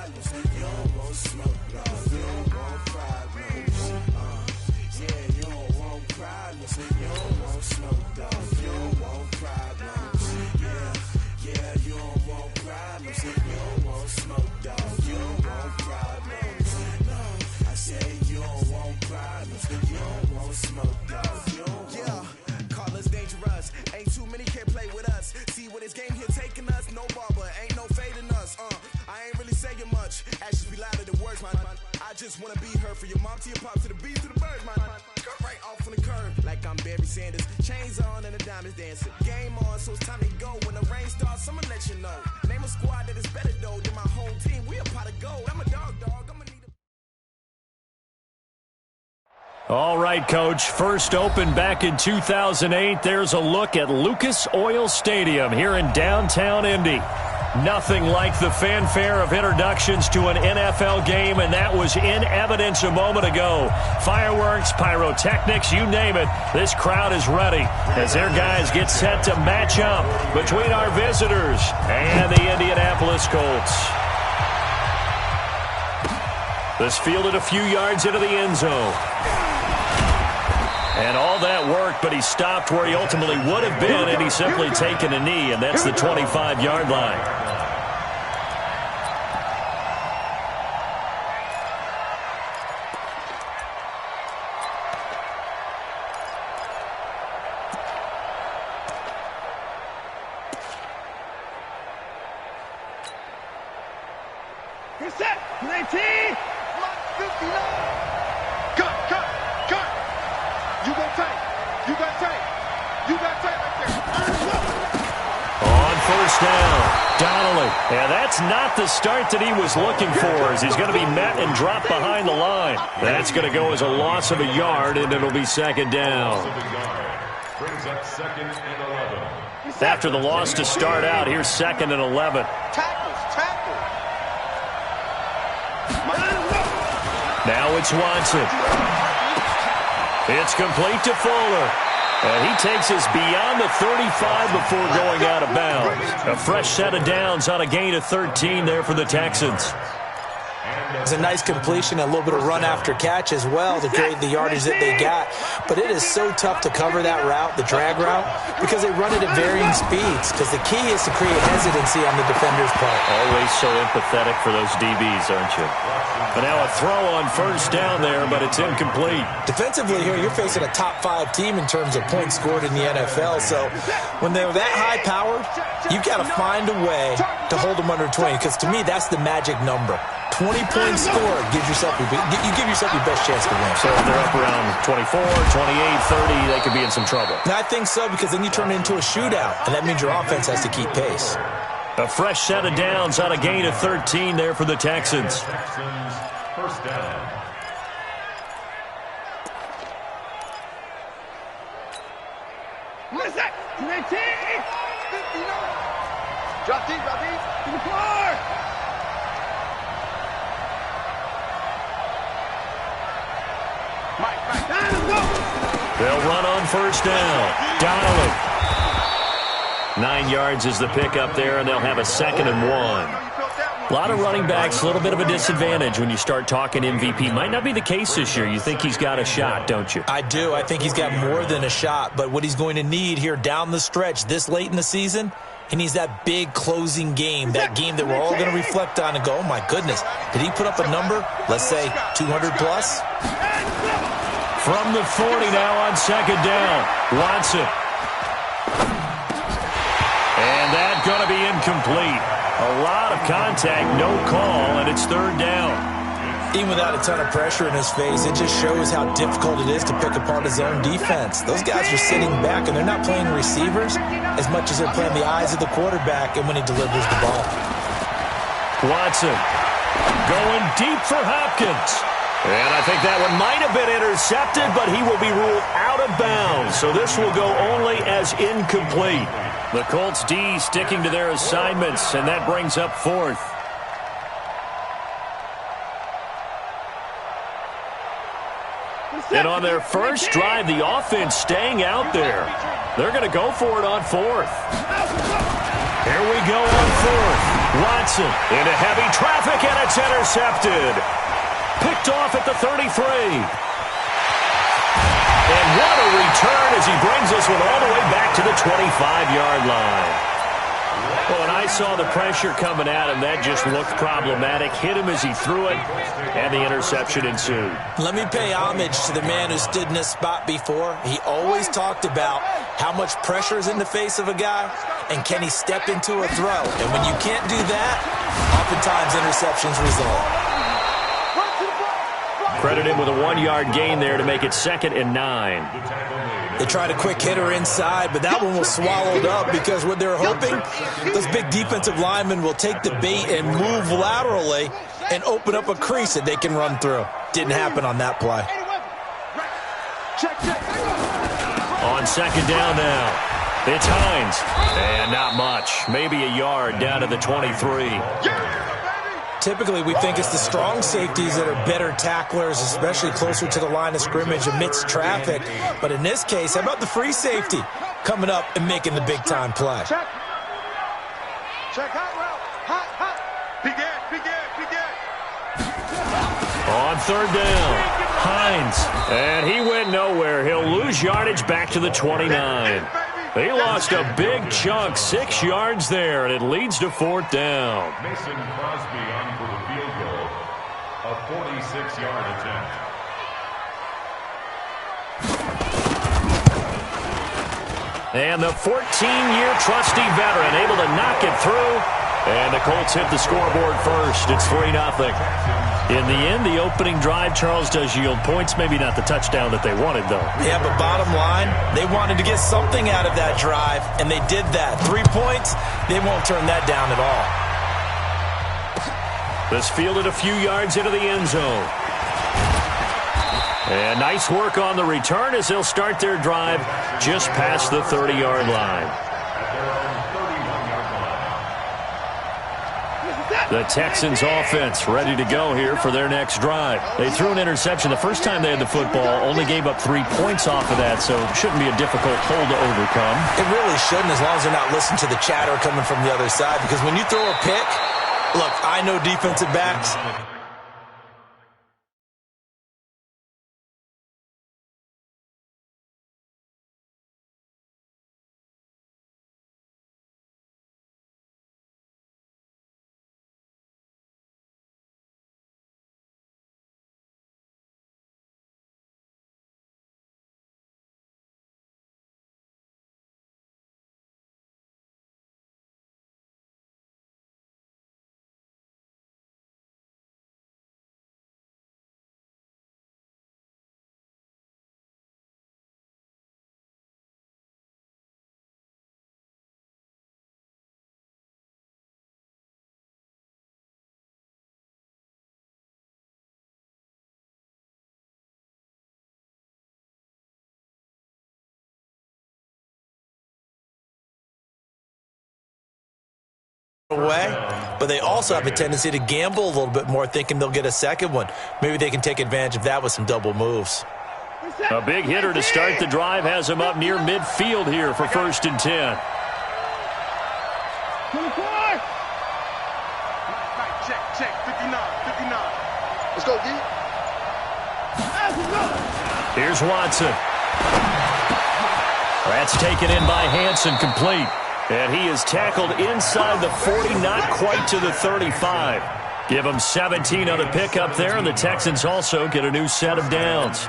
problems. You don't want smoke, dog. You don't want problems. Yeah, you don't want problems. You don't want smoke, dog. You don't want problems. Yeah, you don't want problems. You don't want smoke, dog. You don't want problems. No, I say you don't want problems. You don't want smoke, dog. You don't want. Call us dangerous. Ain't too many can play with us. See where this game here taking us. No barber, ain't no fading us. I ain't really saying much. Actions be louder than words, man. I just wanna be heard from your mom to your pop to the beat to the birds, man. Cut right off on the curb like I'm Barry Sanders. Chains on and the diamonds dancing. Game on, so it's time to go. When the rain starts, I'ma let you know. Name a squad that is better though than my home team. We a pot of gold. I'm a dog. I'ma need a... All right, Coach. First opened back in 2008. There's a look at Lucas Oil Stadium here in downtown Indy. Nothing like the fanfare of introductions to an NFL game, and that was in evidence a moment ago. Fireworks, pyrotechnics, you name it. This crowd is ready as their guys get set to match up between our visitors and the Indianapolis Colts. This fielded a few yards into the end zone. And all that worked, but he stopped where he ultimately would have been, and he's simply taken a knee, and that's the 25-yard line. Set, 19, 59. Cut. You got tight right there. On first down, Donnelly. Yeah, that's not the start that he was looking for, as he's going to be met and dropped behind the line. That's going to go as a loss of a yard, and it'll be second down. Brings up second and 11. After the loss to start out, here's second and 11. Now it's Watson. It's complete to Fuller. And he takes us beyond the 35 before going out of bounds. A fresh set of downs on a gain of 13 there for the Texans. It's a nice completion, a little bit of run after catch as well to create the yardage that they got. But it is so tough to cover that route, the drag route, because they run it at varying speeds. Because the key is to create hesitancy on the defender's part. Always so empathetic for those DBs, aren't you? But now a throw on first down there, but it's incomplete. Defensively here, you're facing a top-5 team in terms of points scored in the NFL. So when they're that high-powered, you've got to find a way to hold them under 20. Because to me, that's the magic number. 20 points scored gives yourself you give yourself your best chance to win. So if they're up around 24, 28, 30, they could be in some trouble. I think so, because then you turn it into a shootout, and that means your offense has to keep pace. A fresh set of downs on a gain of 13 there for the Texans. First down. What is that? 19, 59. Drop deep. To the floor. Mike, They'll run on first down. Donnelly. 9 yards is the pickup there, and they'll have a second and 1. A lot of running backs, a little bit of a disadvantage when you start talking MVP. Might not be the case this year. You think he's got a shot, don't you? I do. I think he's got more than a shot. But what he's going to need here down the stretch this late in the season, he needs that big closing game, that game that we're all going to reflect on and go, oh, my goodness, did he put up a number, let's say 200-plus? From the 40 now on second down. Watson. And that's going to be incomplete. A lot of contact, no call, and it's third down. Even without a ton of pressure in his face, it just shows how difficult it is to pick apart his own defense. Those guys are sitting back, and they're not playing receivers as much as they're playing the eyes of the quarterback and when he delivers the ball. Watson going deep for Hopkins. And I think that one might have been intercepted, but he will be ruled out of bounds. So this will go only as incomplete. The Colts D sticking to their assignments, and that brings up fourth. And on their first drive, the offense staying out there. They're going to go for it on fourth. Here we go on fourth. Watson into heavy traffic, and it's It's intercepted. Picked off at the 33. And what a return as he brings this one all the way back to the 25-yard line. Well, when I saw the pressure coming at him, that just looked problematic. Hit him as he threw it, and the interception ensued. Let me pay homage to the man who stood in this spot before. He always talked about how much pressure is in the face of a guy, and can he step into a throw. And when you can't do that, oftentimes interceptions result. Credit him with a 1-yard gain there to make it 2nd and 9. They tried a quick hitter inside, but that one was swallowed up because what they're hoping, those big defensive linemen will take the bait and move laterally and open up a crease that they can run through. Didn't happen on that play. On 2nd down now, it's Hines. And not much. Maybe a yard down to the 23. Typically, we think it's the strong safeties that are better tacklers, especially closer to the line of scrimmage amidst traffic. But in this case, how about the free safety coming up and making the big-time play? Check hot route. Hot. Begin. On 3rd down, Hines. And he went nowhere. He'll lose yardage back to the 29. He lost a big chunk, 6 yards there, and it leads to 4th down. Mason Crosby on for the field goal. A 46-yard attempt. And the 14-year trusty veteran able to knock it through. And the Colts hit the scoreboard first. It's 3-0. In the end, the opening drive, Charles, does yield points. Maybe not the touchdown that they wanted, though. Yeah, but bottom line, they wanted to get something out of that drive, and they did that. 3 points, they won't turn that down at all. This fielded a few yards into the end zone. And nice work on the return as they'll start their drive just past the 30-yard line. The Texans offense ready to go here for their next drive. They threw an interception the first time they had the football, only gave up 3 points off of that, so it shouldn't be a difficult hole to overcome. It really shouldn't, as long as they're not listening to the chatter coming from the other side, because when you throw a pick, look, I know defensive backs. Away, but they also have a tendency to gamble a little bit more, thinking they'll get a second one. Maybe they can take advantage of that with some double moves. A big hitter to start the drive has him up near midfield here for 1st and 10. 24. Check. 59. Let's go, D. Here's Watson. That's taken in by Hansen, complete. And he is tackled inside the 40, not quite to the 35. Give him 17 on the pickup there, and the Texans also get a new set of downs.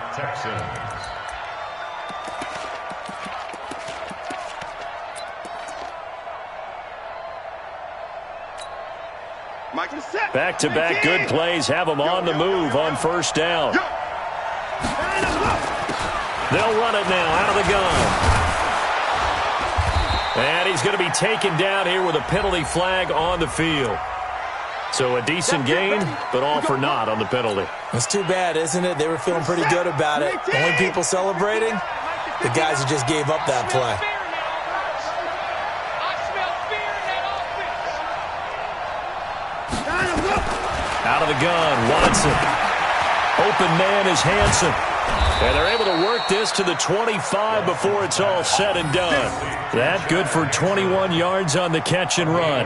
Back-to-back good plays have them on the move on 1st down. They'll run it now out of the gun. And he's going to be taken down here with a penalty flag on the field. So a decent gain, but all for naught on the penalty. It's too bad, isn't it? They were feeling pretty good about it. Only people celebrating, the guys who just gave up that play. Out of the gun, Watson. Open man is Hansen. And they're able to work this to the 25 before it's all said and done. That good for 21 yards on the catch and run.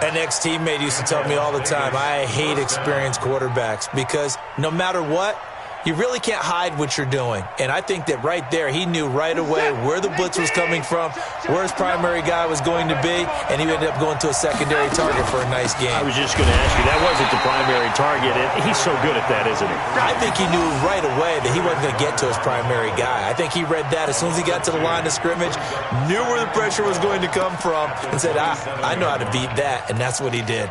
An ex-teammate used to tell me all the time, I hate experienced quarterbacks because no matter what, you really can't hide what you're doing. And I think that right there, he knew right away where the blitz was coming from, where his primary guy was going to be, and he ended up going to a secondary target for a nice game. I was just going to ask you, that wasn't the primary target, and he's so good at that, isn't he? I think he knew right away that he wasn't going to get to his primary guy. I think he read that as soon as he got to the line of scrimmage, knew where the pressure was going to come from, and said, I know how to beat that, and that's what he did.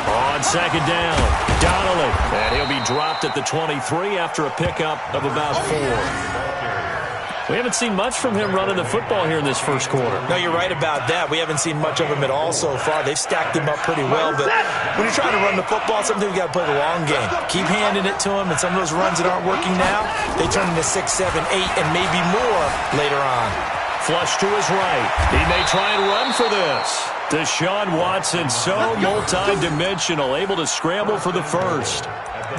On second down, Donnelly. And he'll be dropped at the 23 after a pickup of about 4. We haven't seen much from him running the football here in this first quarter. No, you're right about that. We haven't seen much of him at all so far. They've stacked him up pretty well, but when you're trying to run the football, sometimes you got to play the long game. Keep handing it to him, and some of those runs that aren't working now, they turn into 6, 7, 8, and maybe more later on. Flush to his right. He may try and run for this. Deshaun Watson, so multi-dimensional, able to scramble for the first.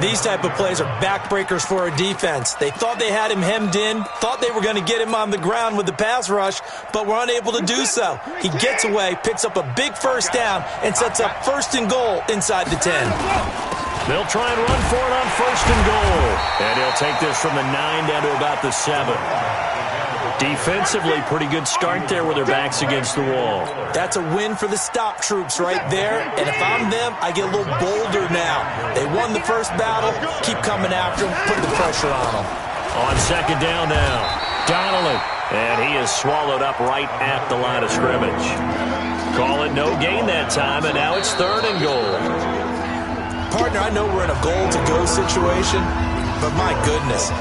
These type of plays are backbreakers for a defense. They thought they had him hemmed in, thought they were going to get him on the ground with the pass rush, but were unable to do so. He gets away, picks up a big first down, and sets up 1st and goal inside the 10. They'll try and run for it on 1st and goal. And he'll take this from the 9 down to about the 7. Defensively, pretty good start there with their backs against the wall. That's a win for the stop troops right there. And if I'm them, I get a little bolder now. They won the first battle. Keep coming after them. Put the pressure on them. On second down now, Donnelly. And he is swallowed up right at the line of scrimmage. Call it no gain that time, and now it's 3rd and goal. Partner, I know we're in a goal-to-go situation, but my goodness.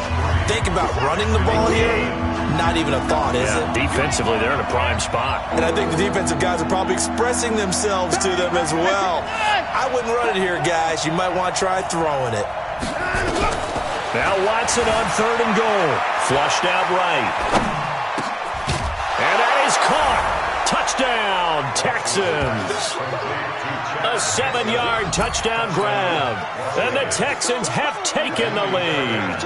Think about running the ball here. Not even a thought, is it? Defensively, they're in a prime spot. And I think the defensive guys are probably expressing themselves to them as well. I wouldn't run it here, guys. You might want to try throwing it. Now Watson on 3rd and goal. Flushed out right. And that is caught. Touchdown, Texans. A 7-yard touchdown grab. And the Texans have taken the lead.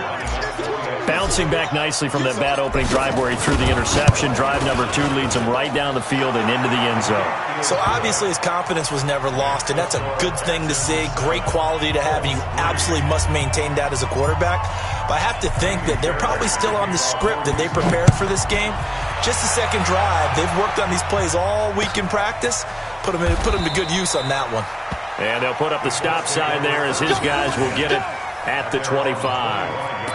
Bouncing back nicely from that bad opening drive where he threw the interception. Drive number 2 leads him right down the field and into the end zone. So obviously his confidence was never lost, and that's a good thing to see. Great quality to have, and you absolutely must maintain that as a quarterback. But I have to think that they're probably still on the script that they prepared for this game. Just the second drive. They've worked on these plays all week in practice. Put them to good use on that one. And they'll put up the stop sign there as his guys will get it at the 25.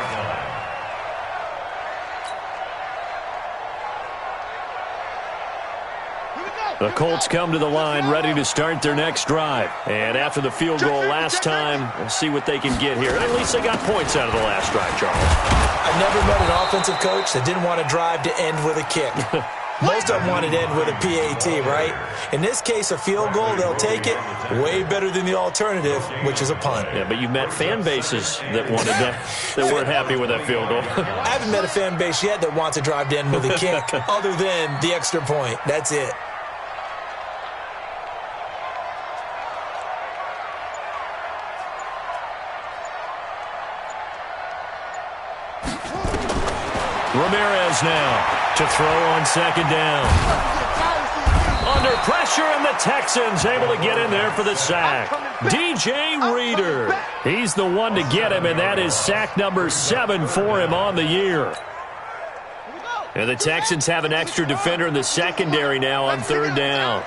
The Colts come to the line ready to start their next drive. And after the field goal last time, we'll see what they can get here. At least they got points out of the last drive, Charles. I've never met an offensive coach that didn't want to drive to end with a kick. Most of them wanted to end with a PAT, right? In this case, a field goal, they'll take it. Way better than the alternative, which is a punt. Yeah, but you met fan bases that wanted that weren't happy with that field goal. I haven't met a fan base yet that wants to drive to end with a kick other than the extra point. That's it. Ramirez now to throw on second down. Under pressure, and the Texans able to get in there for the sack. DJ Reader. He's the one to get him, and that is sack number 7 for him on the year. And the Texans have an extra defender in the secondary now on 3rd down.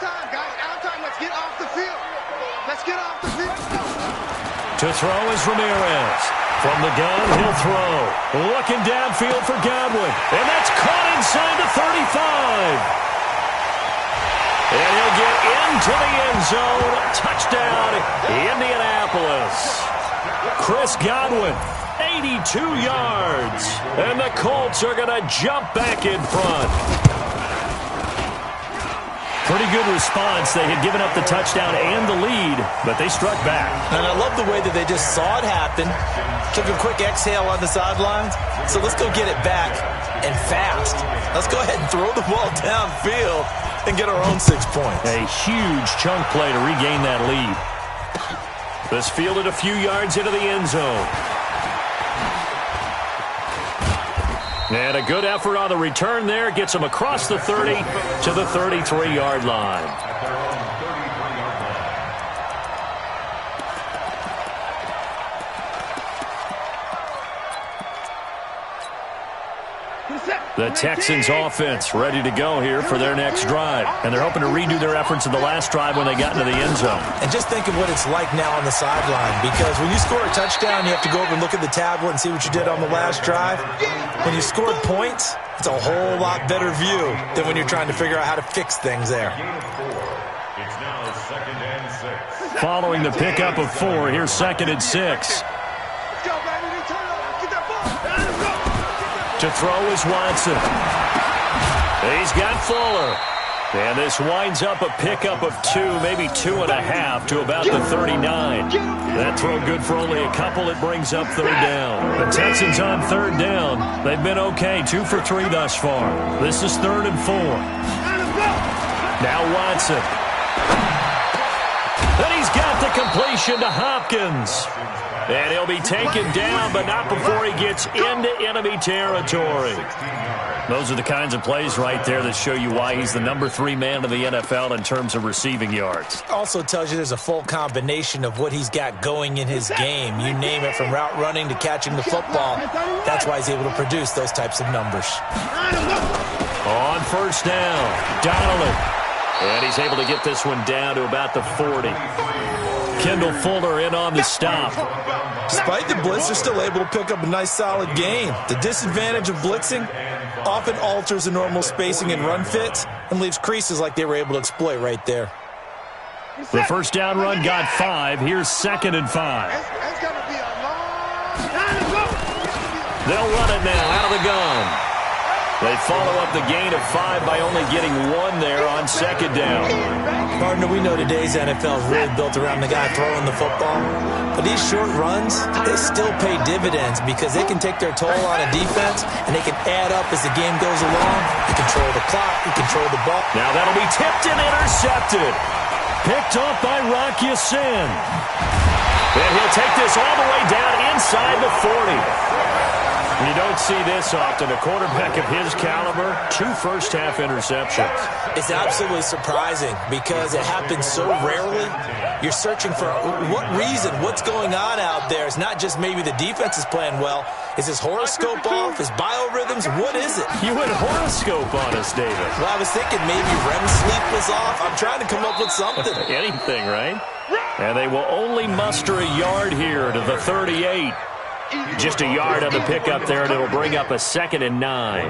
To throw is Ramirez. From the gun, he'll throw. Looking downfield for Godwin. And that's caught inside the 35. And he'll get into the end zone. Touchdown, Indianapolis. Chris Godwin, 82 yards. And the Colts are going to jump back in front. Pretty good response. They had given up the touchdown and the lead, but they struck back. And I love the way that they just saw it happen, took a quick exhale on the sidelines. So let's go get it back, and fast. Let's go ahead and throw the ball downfield and get our own 6 points. A huge chunk play to regain that lead. This fielded a few yards into the end zone. And a good effort on the return there. Gets him across the 30 to the 33-yard line. The Texans offense ready to go here for their next drive. And they're hoping to redo their efforts in the last drive when they got into the end zone. And just think of what it's like now on the sideline, because when you score a touchdown, you have to go over and look at the tablet and see what you did on the last drive. When you scored points, it's a whole lot better view than when you're trying to figure out how to fix things there. It's now 2nd and 6. Following the pickup of 4, here's 2nd and 6. To throw is Watson. He's got Fuller. And this winds up a pickup of 2, maybe 2.5 to about the 39. That throw good for only a couple. It brings up 3rd down. The Texans on 3rd down. They've been okay, 2 for 3 thus far. This is 3rd and 4. Now Watson. Then he's got the completion to Hopkins. And he'll be taken down, but not before he gets into enemy territory. Those are the kinds of plays right there that show you why he's the number 3 man in the NFL in terms of receiving yards. Also tells you there's a full combination of what he's got going in his game. You name it, from route running to catching the football. That's why he's able to produce those types of numbers. On 1st down, Donnelly. And he's able to get this one down to about the 40. Kendall Fuller in on the stop. Despite the blitz, they're still able to pick up a nice solid gain. The disadvantage of blitzing often alters the normal spacing and run fits and leaves creases like they were able to exploit right there. The 1st down run got 5. Here's 2nd and 5. They'll run it now out of the gun. They follow up the gain of 5 by only getting 1 there on 2nd down. Partner, we know today's NFL is really built around the guy throwing the football. But these short runs, they still pay dividends because they can take their toll on a defense, and they can add up as the game goes along. You control the clock, you control the ball. Now that'll be tipped and intercepted. Picked off by Rock Ya-Sin. And he'll take this all the way down inside the 40. You don't see this often. A quarterback of his caliber, 2 first-half interceptions. It's absolutely surprising because it happens so rarely. You're searching for what reason, what's going on out there. It's not just maybe the defense is playing well. Is his horoscope off? His biorhythms? What is it? You went horoscope on us, David. Well, I was thinking maybe REM sleep was off. I'm trying to come up with something. Anything, right? And they will only muster a yard here to the 38. Just a yard on the pickup there, and it'll bring up a 2nd and 9.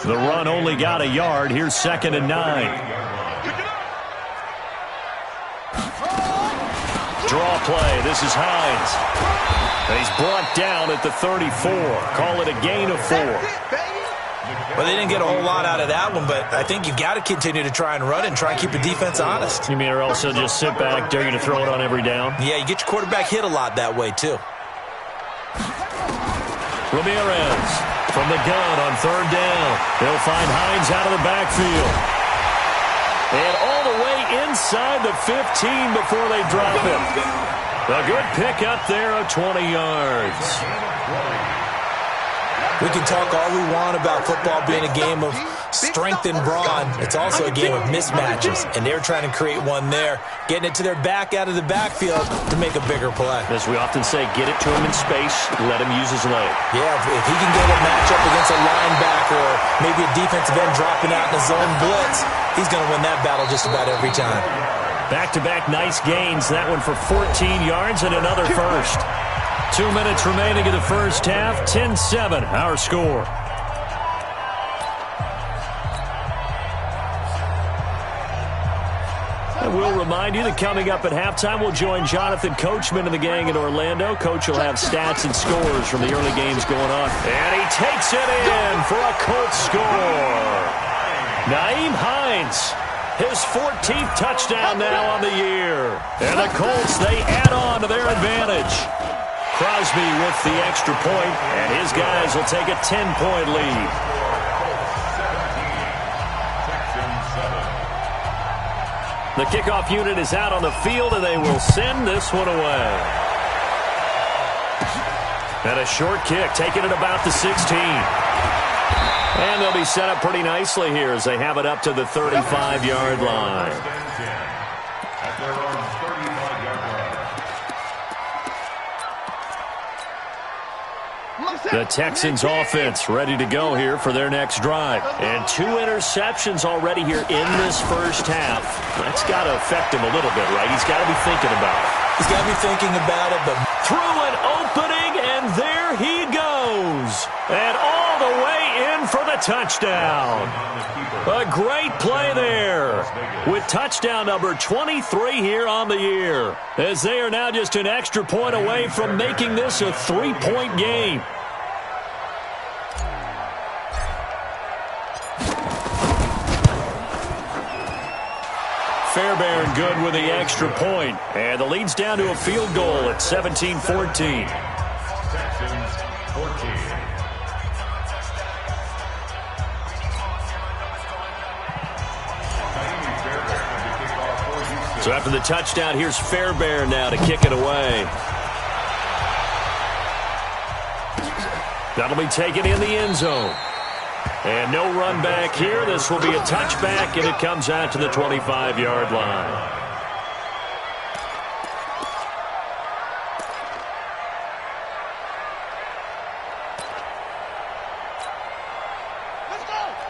The run only got a yard. Here's 2nd and 9. Draw play. This is Hines. He's brought down at the 34. Call it a gain of 4. Well, they didn't get a whole lot out of that one, but I think you've got to continue to try and run and try and keep the defense honest. You mean or else they'll just sit back, dare you to throw it on every down? Yeah, you get your quarterback hit a lot that way, too. Ramirez from the gun on 3rd down. They'll find Hines out of the backfield. And all the way inside the 15 before they drop him. A good pickup there of 20 yards. We can talk all we want about football being a game of strength and brawn. It's also a game of mismatches, and they're trying to create one there, getting it to their back out of the backfield to make a bigger play. As we often say, get it to him in space, let him use his leg. Yeah, if he can get a matchup against a linebacker or maybe a defensive end dropping out in a zone blitz, he's going to win that battle just about every time. Back-to-back nice gains. That one for 14 yards and another first. 2 minutes remaining in the first half. 10-7, our score. And we'll remind you that coming up at halftime, we'll join Jonathan Coachman and the gang in Orlando. Coach will have stats and scores from the early games going on. And he takes it in for a Colts score. Nyheim Hines, his 14th touchdown now on the year. And the Colts, they add on to their advantage. Crosby with the extra point, and his guys will take a 10-point lead. The kickoff unit is out on the field, and they will send this one away. And a short kick, taking it about the 16. And they'll be set up pretty nicely here as they have it up to the 35-yard line. At their own 35-yard line. The Texans offense ready to go here for their next drive. And 2 interceptions already here in this first half. That's got to affect him a little bit, right? He's got to be thinking about it. He's got to be thinking about it, but through an opening, and there he goes. And all the way in for the touchdown. A great play there with touchdown number 23 here on the year, as they are now just an extra point away from making this a 3-point game. Fairbairn good with the extra point, and the lead's down to a field goal at 17-14. Texans 14. So after the touchdown, here's Fairbairn now to kick it away. That'll be taken in the end zone. And no run back here. This will be a touchback, and it comes out to the 25-yard line.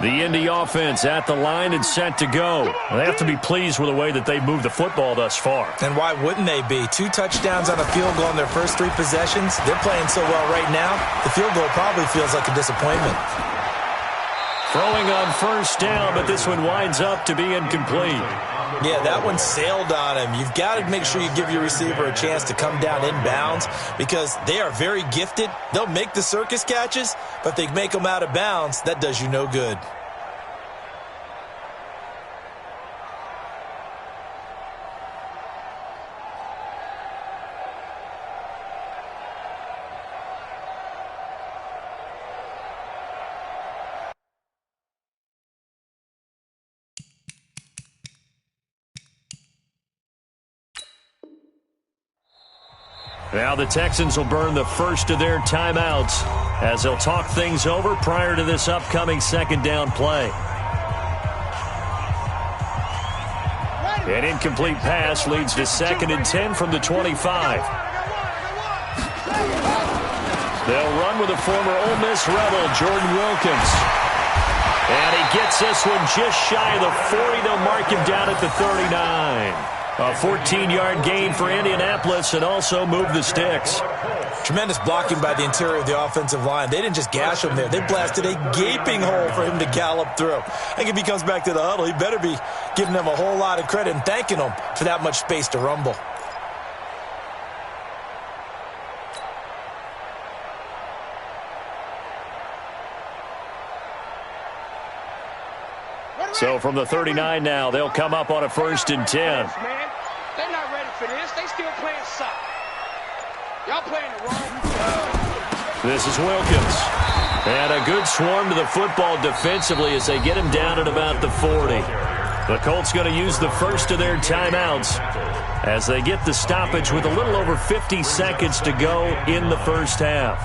The Indy offense at the line and set to go. They have to be pleased with the way that they moved the football thus far. And why wouldn't they be? 2 touchdowns on a field goal in their first 3 possessions. They're playing so well right now, the field goal probably feels like a disappointment. Throwing on first down, but this one winds up to be incomplete. Yeah, that one sailed on him. You've got to make sure you give your receiver a chance to come down inbounds because they are very gifted. They'll make the circus catches, but if they make them out of bounds, that does you no good. Now the Texans will burn the first of their timeouts as they'll talk things over prior to this upcoming second down play. An incomplete pass leads to 2nd and 10 from the 25. They'll run with a former Ole Miss Rebel, Jordan Wilkins. And he gets this one just shy of the 40. They'll mark him down at the 39. A 14-yard gain for Indianapolis and also move the sticks. Tremendous blocking by the interior of the offensive line. They didn't just gash him there. They blasted a gaping hole for him to gallop through. I think if he comes back to the huddle, he better be giving them a whole lot of credit and thanking them for that much space to rumble. So from the 39 now, they'll come up on a 1st and 10. They're not ready for this. They still playing soccer. Y'all playing the wrong. This is Wilkins. And a good swarm to the football defensively as they get him down at about the 40. The Colts going to use the first of their timeouts as they get the stoppage with a little over 50 seconds to go in the first half.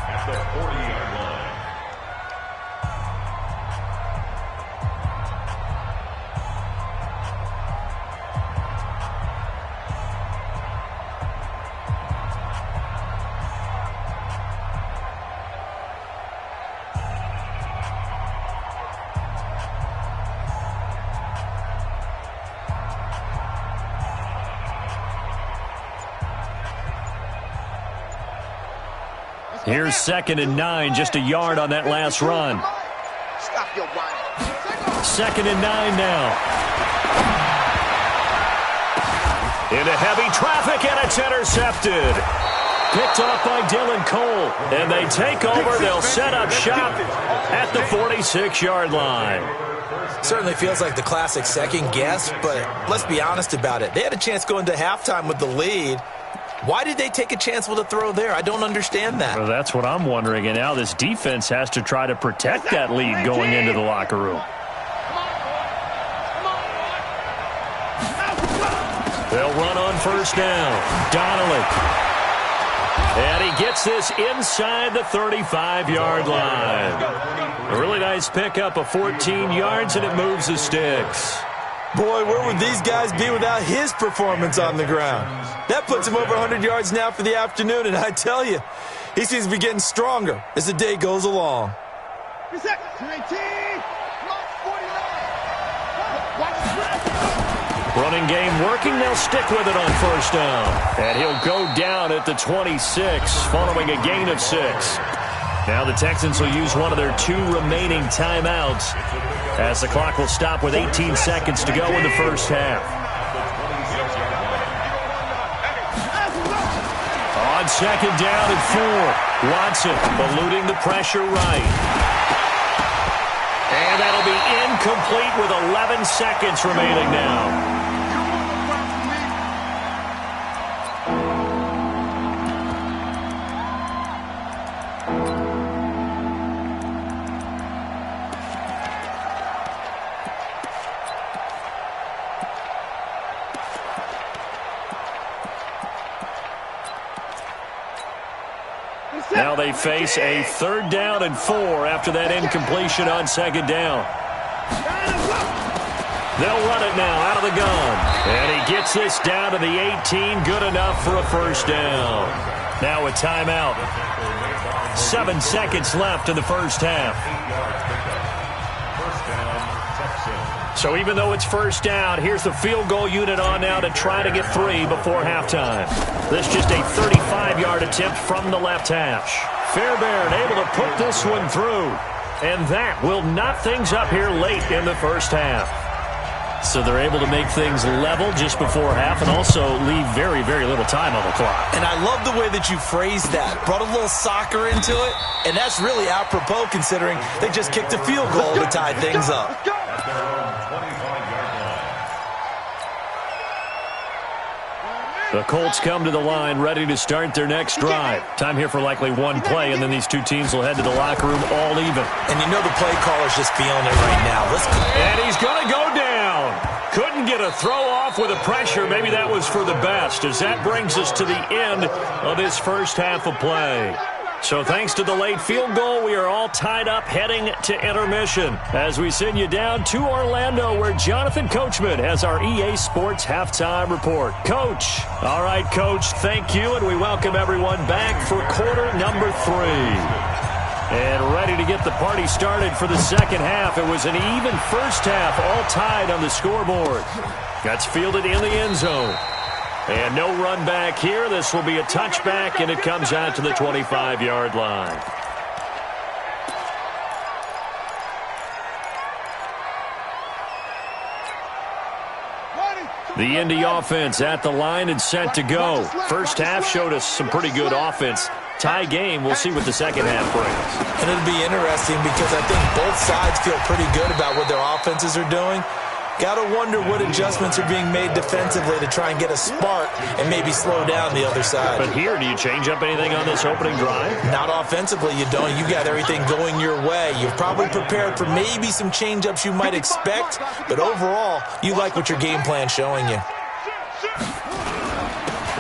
Here's 2nd and 9, just a yard on that last run. Stop your whining. 2nd and 9 now. Into heavy traffic, and it's intercepted. Picked off by Dylan Cole, and they take over. They'll set up shop at the 46-yard line. Certainly feels like the classic second guess, but let's be honest about it. They had a chance going to halftime with the lead. Why did they take a chance with a throw there? I don't understand that. Well, that's what I'm wondering. And now this defense has to try to protect that lead going into the locker room. first down. Donnelly. And he gets this inside the 35-yard line. A really nice pickup of 14 yards, and it moves the sticks. Boy, where would these guys be without his performance on the ground? That puts him over 100 yards now for the afternoon, and I tell you, he seems to be getting stronger as the day goes along. Running game working. They'll stick with it on first down. And he'll go down at the 26 following a gain of 6. Now the Texans will use one of their 2 remaining timeouts as the clock will stop with 18 seconds to go in the first half. On second down and 4. Watson eluding the pressure right. And that'll be incomplete with 11 seconds remaining now. Now they face a 3rd down and 4 after that incompletion on second down. They'll run it now out of the gun. And he gets this down to the 18. Good enough for a first down. Now a timeout. 7 seconds left in the first half. So even though it's first down, here's the field goal unit on now to try to get 3 before halftime. This just a 35-yard attempt from the left hash. Fairbairn able to put this one through. And that will knot things up here late in the first half. So they're able to make things level just before half and also leave very, very little time on the clock. And I love the way that you phrased that. Brought a little soccer into it. And that's really apropos considering they just kicked a field goal to tie things up. The Colts come to the line ready to start their next drive. Time here for likely one play, and then these two teams will head to the locker room all even. And you know the play caller's just feeling it right now. Let's go. And he's going to go down. Couldn't get a throw off with the pressure. Maybe that was for the best, as that brings us to the end of this first half of play. So thanks to the late field goal, we are all tied up heading to intermission as we send you down to Orlando where Jonathan Coachman has our EA Sports Halftime Report. Coach. All right, Coach, thank you, and we welcome everyone back for quarter number 3. And ready to get the party started for the second half. It was an even first half, all tied on the scoreboard. That's fielded in the end zone. And no run back here. This will be a touchback, and it comes out to the 25-yard line. The Indy offense at the line and set to go. First half showed us some pretty good offense. Tie game, we'll see what the second half brings. And it'll be interesting because I think both sides feel pretty good about what their offenses are doing. Got to wonder what adjustments are being made defensively to try and get a spark and maybe slow down the other side. But here, do you change up anything on this opening drive? Not offensively, you don't. You got everything going your way. You've probably prepared for maybe some change-ups you might expect, but overall, you like what your game plan's showing you.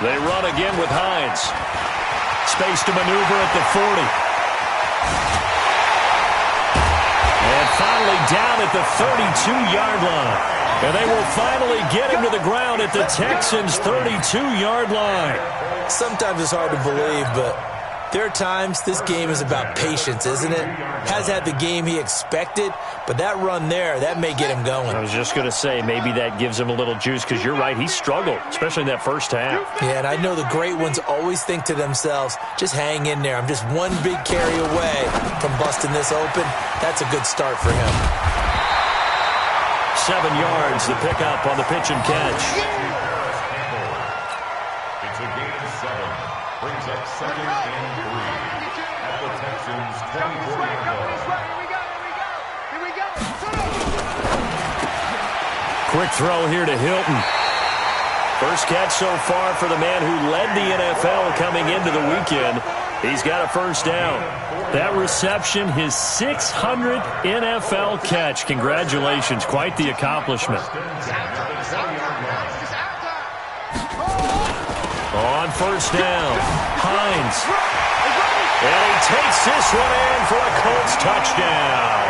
They run again with Hines. Space to maneuver at the 40. And finally down at the 32-yard line. And they will finally get him to the ground at the Texans' 32-yard line. Sometimes it's hard to believe, but there are times this game is about patience, isn't it? Has had the game he expected, but that run there, that may get him going. I was just going to say, maybe that gives him a little juice, because you're right, he struggled, especially in that first half. Yeah, and I know the great ones always think to themselves, just hang in there. I'm just one big carry away from busting this open. That's a good start for him. 7 yards, the pickup on the pitch and catch. It's a gain of 7. Brings up 2nd and 3 at the Texans' 24-yard line. Quick throw here to Hilton. First catch so far for the man who led the NFL coming into the weekend. He's got a first down. That reception, his 600th NFL catch. Congratulations. Quite the accomplishment. On first down, Hines. And he takes this one in for a Colts touchdown.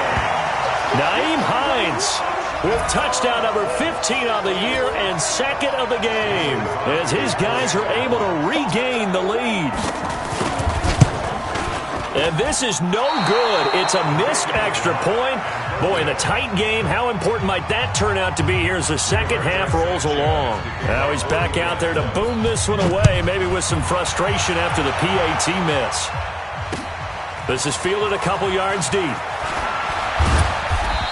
Nyheim Hines with touchdown number 15 on the year and second of the game as his guys are able to regain the lead. And this is no good. It's a missed extra point. Boy, in a tight game, how important might that turn out to be here as the second half rolls along? Now he's back out there to boom this one away, maybe with some frustration after the PAT miss. This is fielded a couple yards deep.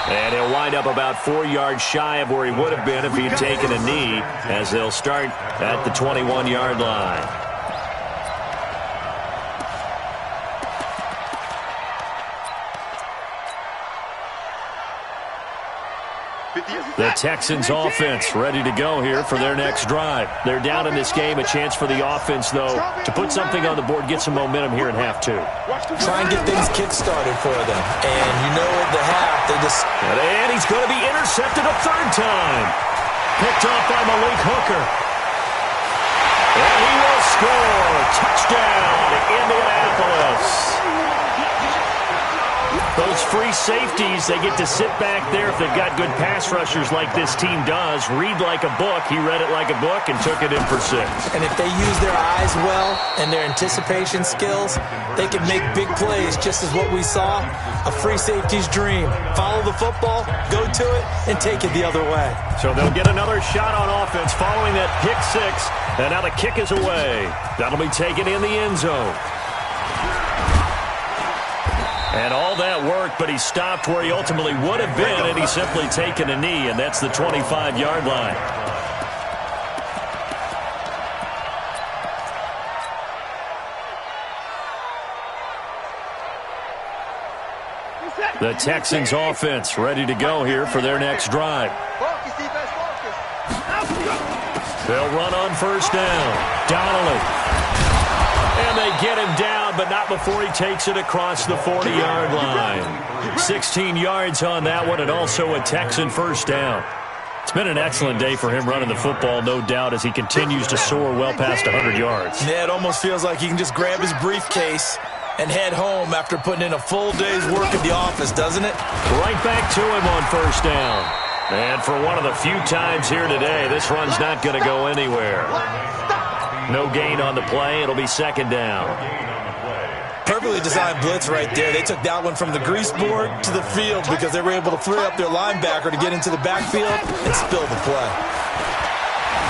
And he'll wind up about 4 yards shy of where he would have been if he'd taken a knee, as they'll start at the 21-yard line. The Texans offense ready to go here for their next drive. They're down in this game. A chance for the offense, though, to put something on the board, get some momentum here in half two. Try and get things kick-started for them. And you know at the half, they just... And he's going to be intercepted a third time. Picked off by Malik Hooker. And he will score. Touchdown, Indianapolis. Those free safeties, they get to sit back there if they've got good pass rushers like this team does. Read like a book. He read it like a book and took it in for 6. And if they use their eyes well and their anticipation skills, they can make big plays, just as what we saw, a free safety's dream. Follow the football, go to it, and take it the other way. So they'll get another shot on offense following that pick 6, and now the kick is away. That'll be taken in the end zone. And all that work, but he stopped where he ultimately would have been, and he's simply taken a knee, and that's the 25-yard line. The Texans offense ready to go here for their next drive. They'll run on first down. Donnelly. And they get him down, but not before he takes it across the 40-yard line. 16 yards on that one, and also a Texan first down. It's been an excellent day for him running the football, no doubt, as he continues to soar well past 100 yards. Yeah, it almost feels like he can just grab his briefcase and head home after putting in a full day's work at the office, doesn't it? Right back to him on first down. And for one of the few times here today, this run's not going to go anywhere. No gain on the play. It'll be second down. Perfectly designed blitz right there. They took that one from the grease board to the field because they were able to free up their linebacker to get into the backfield and spill the play.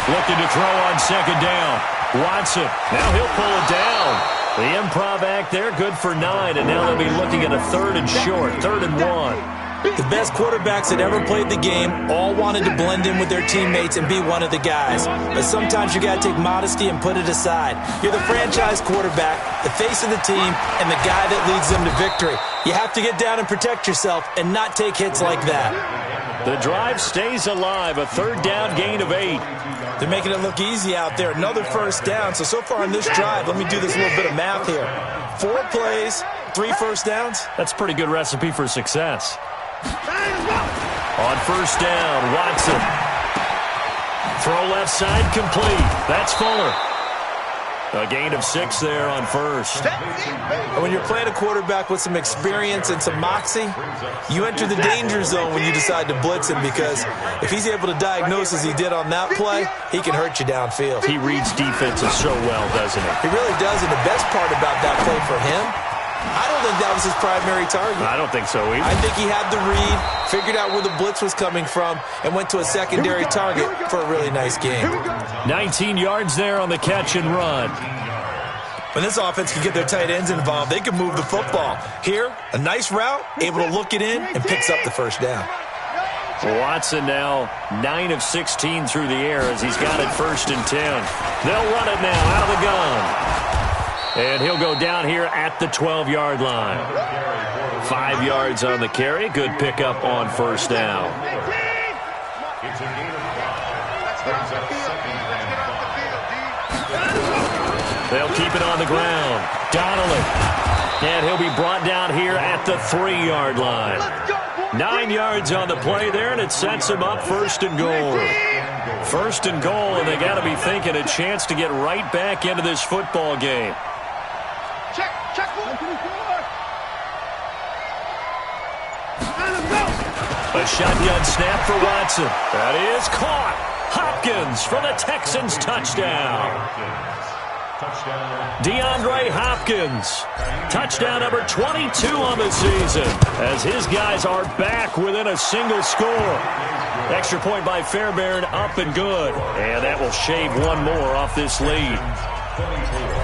Looking to throw on second down. Watson. Now he'll pull it down. The improv act there, good for 9, and now they'll be looking at a third and short, 3rd and 1. The best quarterbacks that ever played the game all wanted to blend in with their teammates and be one of the guys. But sometimes you got to take modesty and put it aside. You're the franchise quarterback, the face of the team, and the guy that leads them to victory. You have to get down and protect yourself and not take hits like that. The drive stays alive, a 3rd down gain of 8. They're making it look easy out there. Another first down. So far in this drive, let me do this little bit of math here. 4 plays, 3 first downs. That's a pretty good recipe for success. On first down, Watson. Throw left side complete. That's Fuller. A gain of 6 there on first. And when you're playing a quarterback with some experience and some moxie, you enter the danger zone when you decide to blitz him, because if he's able to diagnose as he did on that play, he can hurt you downfield. He reads defenses so well, doesn't he? He really does, and the best part about that play for him, I don't think that was his primary target. I don't think so either. I think he had the read, figured out where the blitz was coming from, and went to a secondary target for a really nice game. 19 yards there on the catch and run. When this offense can get their tight ends involved, they can move the football. Here, a nice route, able to look it in, and picks up the first down. Watson now 9 of 16 through the air as he's got it 1st and 10. They'll run it now out of the gun. And he'll go down here at the 12-yard line. 5 yards on the carry. Good pickup on first down. They'll keep it on the ground. Donnelly. And he'll be brought down here at the 3-yard line. 9 yards on the play there, and it sets him up first and goal. First and goal, and they got to be thinking a chance to get right back into this football game. Check. A shotgun snap for Watson. That is caught. Hopkins for the Texans touchdown. DeAndre Hopkins. Touchdown number 22 on the season as his guys are back within a single score. Extra point by Fairbairn, up and good. And that will shave one more off this lead.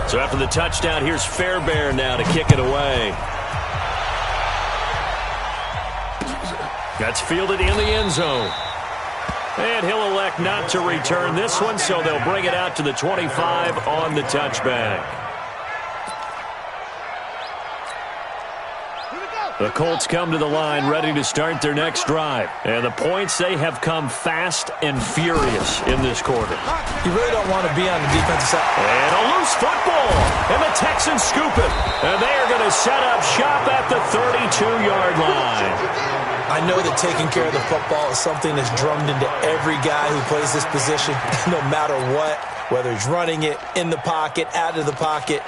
So after the touchdown, here's Fairbairn now to kick it away. That's fielded in the end zone. And he'll elect not to return this one, so they'll bring it out to the 25 on the touchback. The Colts come to the line ready to start their next drive. And the points, they have come fast and furious in this quarter. You really don't want to be on the defensive side. And a loose football. And the Texans scoop it. And they are going to set up shop at the 32-yard line. I know that taking care of the football is something that's drummed into every guy who plays this position, no matter what, whether he's running it, in the pocket, out of the pocket.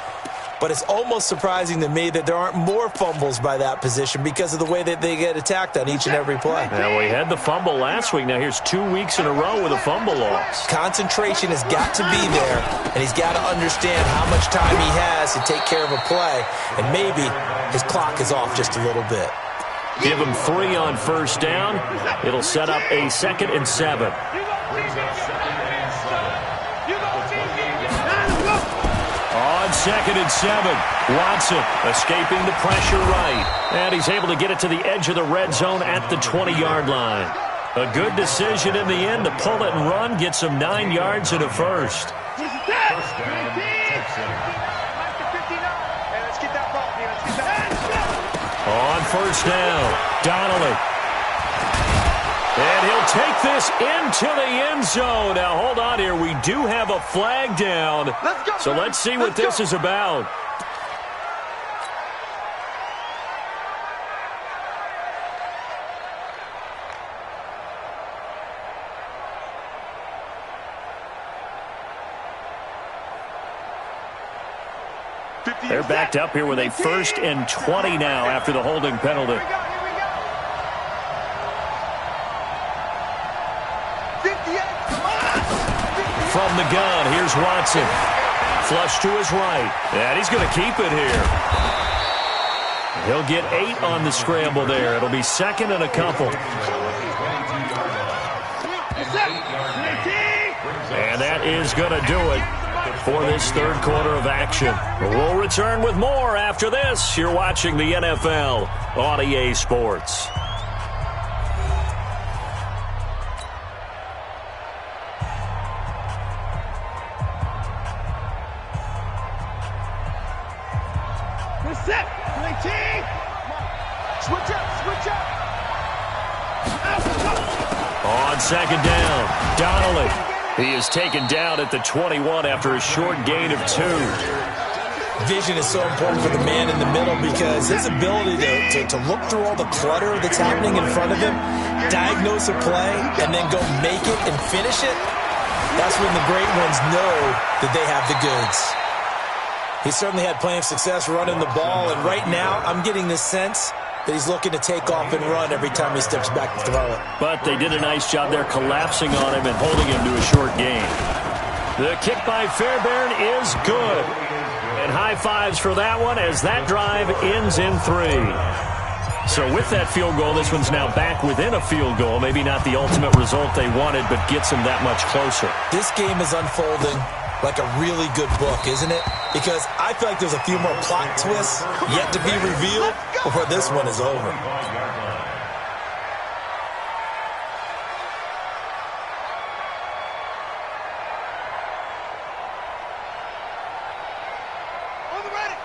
But it's almost surprising to me that there aren't more fumbles by that position because of the way that they get attacked on each and every play. Now, we had the fumble last week. Now, here's 2 weeks in a row with a fumble loss. Concentration has got to be there, and he's got to understand how much time he has to take care of a play, and maybe his clock is off just a little bit. Give him 3 on first down. It'll set up a 2nd and 7. On 2nd and 7, Watson escaping the pressure right. And he's able to get it to the edge of the red zone at the 20-yard line. A good decision in the end to pull it and run, gets him 9 yards and a first. On first down, Donnelly. And he'll take this into the end zone. Now, hold on here. We do have a flag down. So let's see what this is about. They're backed up here with a 1st and 20 now after the holding penalty. From the gun, here's Watson. Flush to his right. And he's going to keep it here. He'll get 8 on the scramble there. It'll be 2nd and a couple. And that is going to do it for this third quarter of action. We'll return with more after this. You're watching the NFL on EA Sports. On 2nd down, Donnelly. He is taken down at the 21 after a short gain of 2. Vision is so important for the man in the middle because his ability to look through all the clutter that's happening in front of him, diagnose a play, and then go make it and finish it, that's when the great ones know that they have the goods. He certainly had plenty of success running the ball, and right now I'm getting this sense that he's looking to take off and run every time he steps back to throw it. But they did a nice job there collapsing on him and holding him to a short gain. The kick by Fairbairn is good. And high fives for that one as that drive ends in 3. So with that field goal, this one's now back within a field goal. Maybe not the ultimate result they wanted, but gets them that much closer. This game is unfolding like a really good book, isn't it? Because I feel like there's a few more plot twists yet to be revealed before this one is over.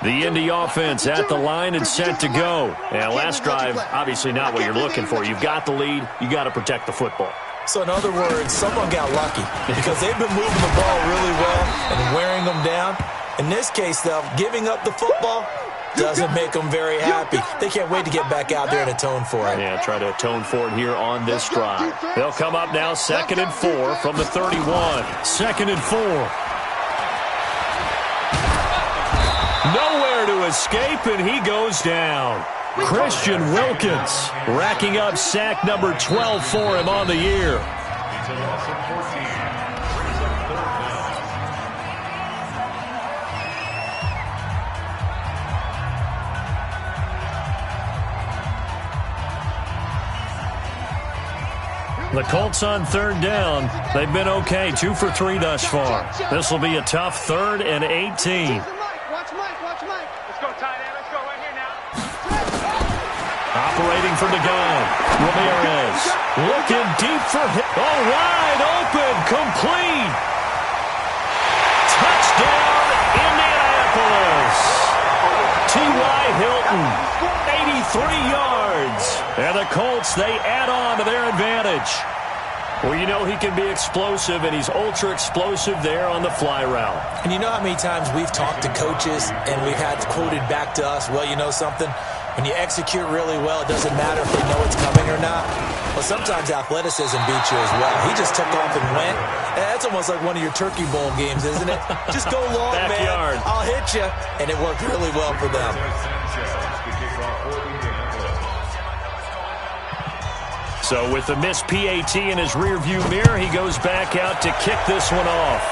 The Indy offense at the line and set to go. And last drive, obviously not what you're looking for. You've got the lead. You got to protect the football. So in other words, someone got lucky because they've been moving the ball really well and wearing them down. In this case, though, giving up the football, doesn't make them very happy. They can't wait to get back out there and atone for it. Yeah, try to atone for it here on this drive. They'll come up now 2nd and 4 from the 31. 2nd and 4. Nowhere to escape, and he goes down. Christian Wilkins racking up sack number 12 for him on the year. The Colts on 3rd down. They've been okay, 2 for 3 thus far. This will be a tough 3rd and 18. Watch Mike. Let's go, tight end. Let's go right here now. Operating from the gun, Ramirez looking deep for him. Oh, wide open, complete. Touchdown, Indianapolis. T.Y. Hilton, 83 yards. And the Colts, they add on to their advantage. Well, you know he can be explosive, and he's ultra-explosive there on the fly route. And you know how many times we've talked to coaches and we've had quoted back to us, well, you know something? When you execute really well, it doesn't matter if they know it's coming or not. Well, sometimes athleticism beats you as well. He just took off and went. That's almost like one of your Turkey Bowl games, isn't it? Just go long, Backyard. man. I'll hit you. And it worked really well for them. So with the missed PAT in his rearview mirror, he goes back out to kick this one off.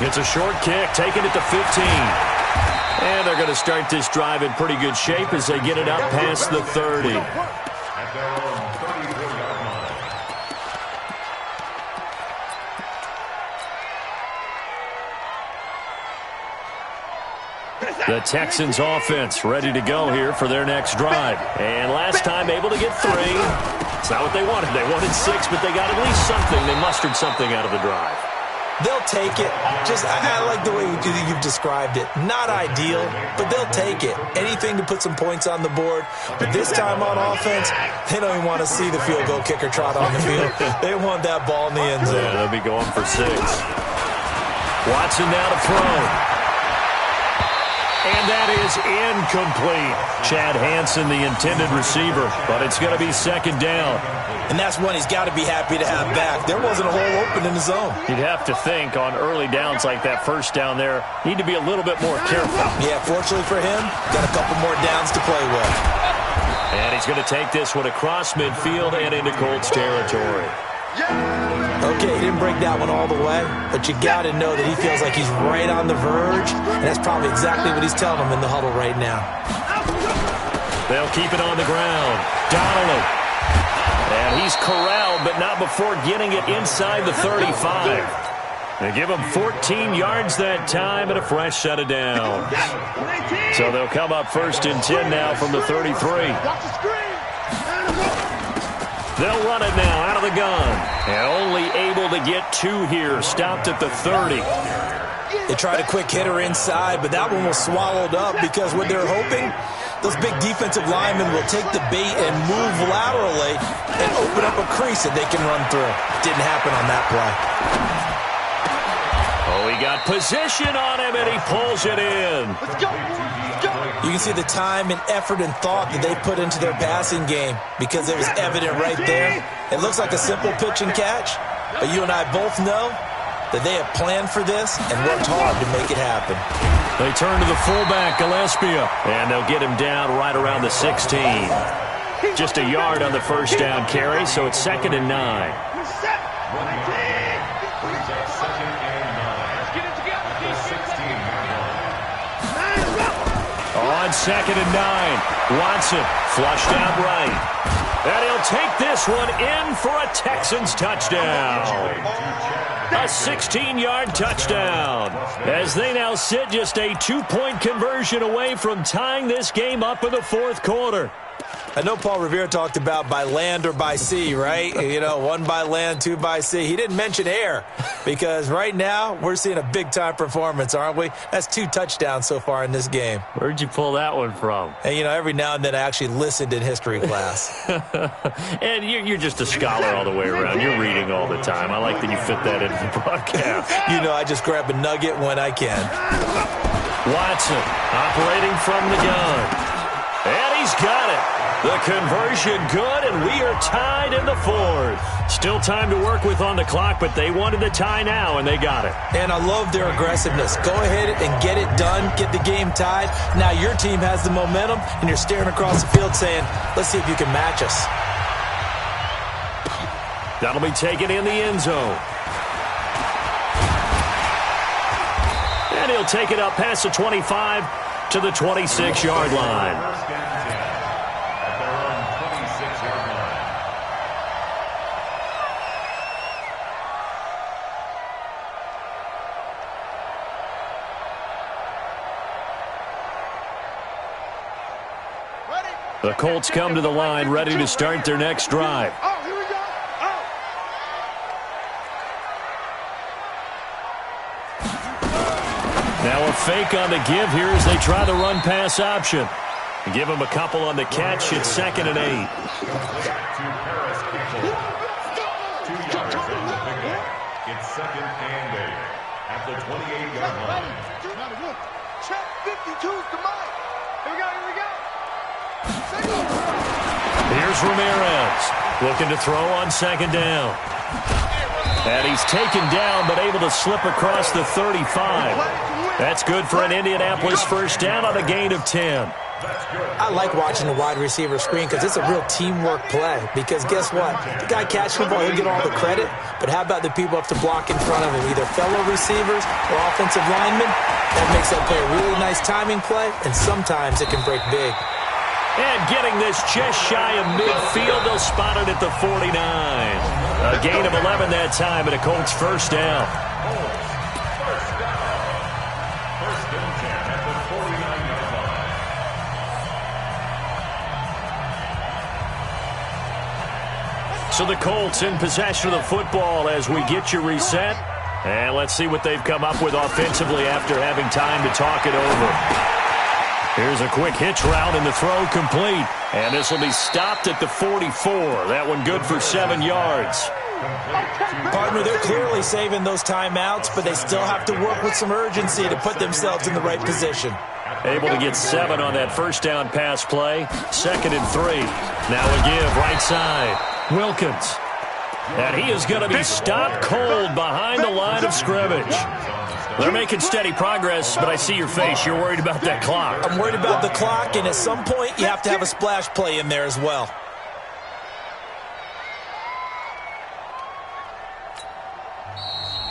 It's a short kick, taking it to 15. And they're going to start this drive in pretty good shape as they get it out past the 30. The Texans offense ready to go here for their next drive. And last time able to get 3. It's not what they wanted. They wanted 6, but they got at least something. They mustered something out of the drive. They'll take it. I like the way you've described it. Not ideal, but they'll take it. Anything to put some points on the board. But this time on offense, they don't even want to see the field goal kicker trot on the field. They want that ball in the end zone. Yeah, they'll be going for 6. Watson now to throw. And that is incomplete. Chad Hansen, the intended receiver, but it's going to be 2nd down. And that's one he's got to be happy to have back. There wasn't a hole open in the zone. You'd have to think on early downs like that first down there, need to be a little bit more careful. Yeah, fortunately for him, got a couple more downs to play with. And he's going to take this one across midfield and into Colts territory. Okay, he didn't break that one all the way, but you got to know that he feels like he's right on the verge, and that's probably exactly what he's telling him in the huddle right now. They'll keep it on the ground. Donnelly. And he's corralled, but not before getting it inside the 35. They give him 14 yards that time and a fresh set of downs. So they'll come up 1st and 10 now from the 33. They'll run it now out of the gun. And only able to get 2 here. Stopped at the 30. They tried a quick hitter inside, but that one was swallowed up because what they're hoping, those big defensive linemen will take the bait and move laterally and open up a crease that they can run through. Didn't happen on that play. Oh, he got position on him, and he pulls it in. Let's go. You can see the time and effort and thought that they put into their passing game because it was evident right there. It looks like a simple pitch and catch, but you and I both know that they have planned for this and worked hard to make it happen. They turn to the fullback, Gillespie, and they'll get him down right around the 16. Just a yard on the first down carry, so it's 2nd and 9. On 2nd and 9, Watson flushed out right. And he'll take this one in for a Texans touchdown. A 16-yard touchdown. As they now sit just a 2-point conversion away from tying this game up in the 4th quarter. I know Paul Revere talked about by land or by sea, right? You know, 1 by land, 2 by sea. He didn't mention air because right now we're seeing a big-time performance, aren't we? That's 2 touchdowns so far in this game. Where'd you pull that one from? And, you know, every now and then I actually listened in history class. And you're just a scholar all the way around. You're reading all the time. I like that you fit that into the broadcast. You know, I just grab a nugget when I can. Watson operating from the gun. And he's got it. The conversion good, and we are tied in the fourth. Still time to work with on the clock, but they wanted the tie now, and they got it. And I love their aggressiveness. Go ahead and get it done, get the game tied. Now your team has the momentum, and you're staring across the field saying, let's see if you can match us. That'll be taken in the end zone. And he'll take it up past the 25 to the 26-yard line. First and 10 at their own 26-yard line. The Colts come to the line ready to start their next drive. Oh, here we go. Now a fake on the give here as they try the run-pass option. Give him a couple on the catch. It's 2nd and 8. To Paris Campbell. 2 yards on the pickup. It's 2nd and 8 at the 28-yard line. Check 52's the mic. Here we go, here we go. Here's Ramirez looking to throw on 2nd down. And he's taken down but able to slip across the 35. That's good for an Indianapolis first down on a gain of 10. I like watching the wide receiver screen because it's a real teamwork play. Because guess what? The guy catching the ball, he'll get all the credit. But how about the people up to block in front of him, either fellow receivers or offensive linemen? That makes that play a really nice timing play, and sometimes it can break big. And getting this just shy of midfield, they'll spot it at the 49. A gain of 11 that time, and a Colts first down. First down. First and 10 at the 49-yard line. So the Colts in possession of the football as we get you reset. And let's see what they've come up with offensively after having time to talk it over. Here's a quick hitch route and the throw complete. And this will be stopped at the 44. That one good for 7 yards. Partner, they're clearly saving those timeouts, but they still have to work with some urgency to put themselves in the right position. Able to get 7 on that first down pass play. 2nd and 3. Now a give right side. Wilkins. And he is going to be stopped cold behind the line of scrimmage. They're making steady progress, but I see your face. You're worried about that clock. I'm worried about the clock, and at some point, you have to have a splash play in there as well.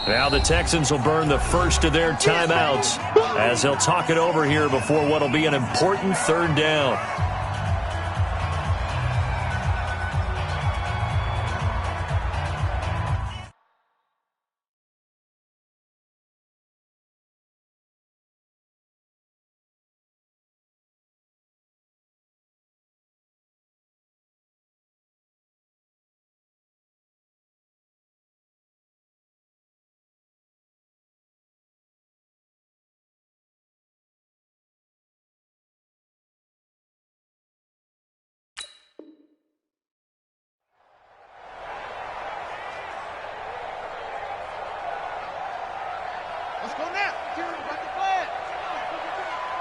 Now the Texans will burn the first of their timeouts as they'll talk it over here before what will be an important 3rd down. Let's go now. Watch the play.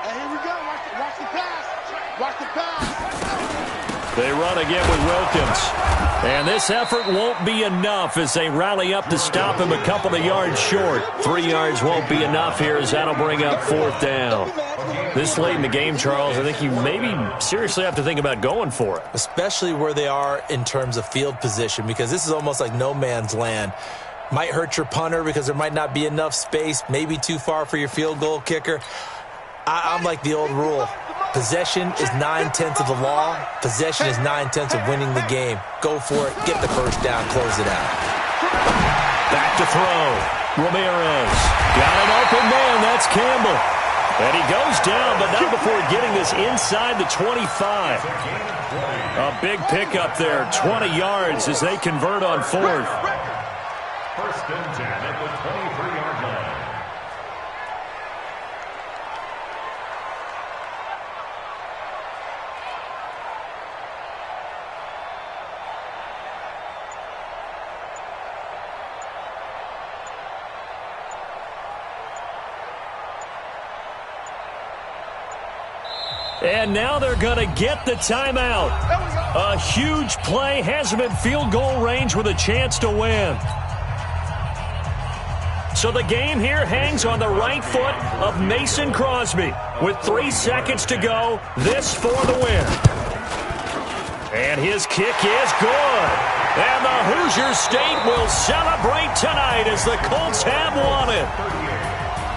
And here we go. Watch the pass. Watch the pass. They run again with Wilkins. And this effort won't be enough as they rally up to stop him a couple of yards short. 3 yards won't be enough here as that'll bring up 4th down. This late in the game, Charles, I think you maybe seriously have to think about going for it. Especially where they are in terms of field position, because this is almost like no man's land. Might hurt your punter because there might not be enough space, maybe too far for your field goal kicker. I'm like the old rule. Possession is 9/10 of the law. Possession is 9/10 of winning the game. Go for it. Get the first down. Close it out. Back to throw. Ramirez. Got an open man. That's Campbell. And he goes down, but not before getting this inside the 25. A big pickup there. 20 yards as they convert on 4th. First and 10 at the 23-yard line. And now they're going to get the timeout. A huge play has them in field goal range with a chance to win. So the game here hangs on the right foot of Mason Crosby. With 3 seconds to go, this for the win. And his kick is good. And the Hoosier State will celebrate tonight as the Colts have won it.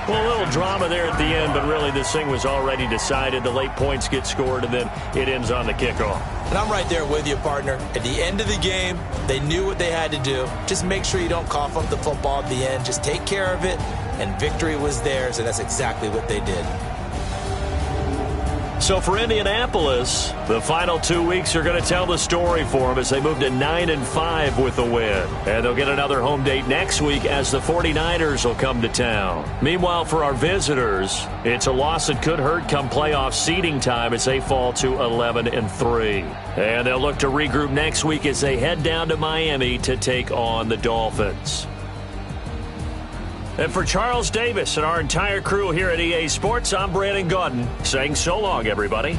Well, a little drama there at the end, but really this thing was already decided. The late points get scored, and then it ends on the kickoff. And I'm right there with you, partner. At the end of the game, they knew what they had to do. Just make sure you don't cough up the football at the end. Just take care of it, and victory was theirs, and that's exactly what they did. So for Indianapolis, the final 2 weeks are going to tell the story for them as they move to 9-5 with the win. And they'll get another home date next week as the 49ers will come to town. Meanwhile, for our visitors, it's a loss that could hurt come playoff seeding time as they fall to 11-3. And they'll look to regroup next week as they head down to Miami to take on the Dolphins. And for Charles Davis and our entire crew here at EA Sports, I'm Brandon Gaudin saying so long, everybody.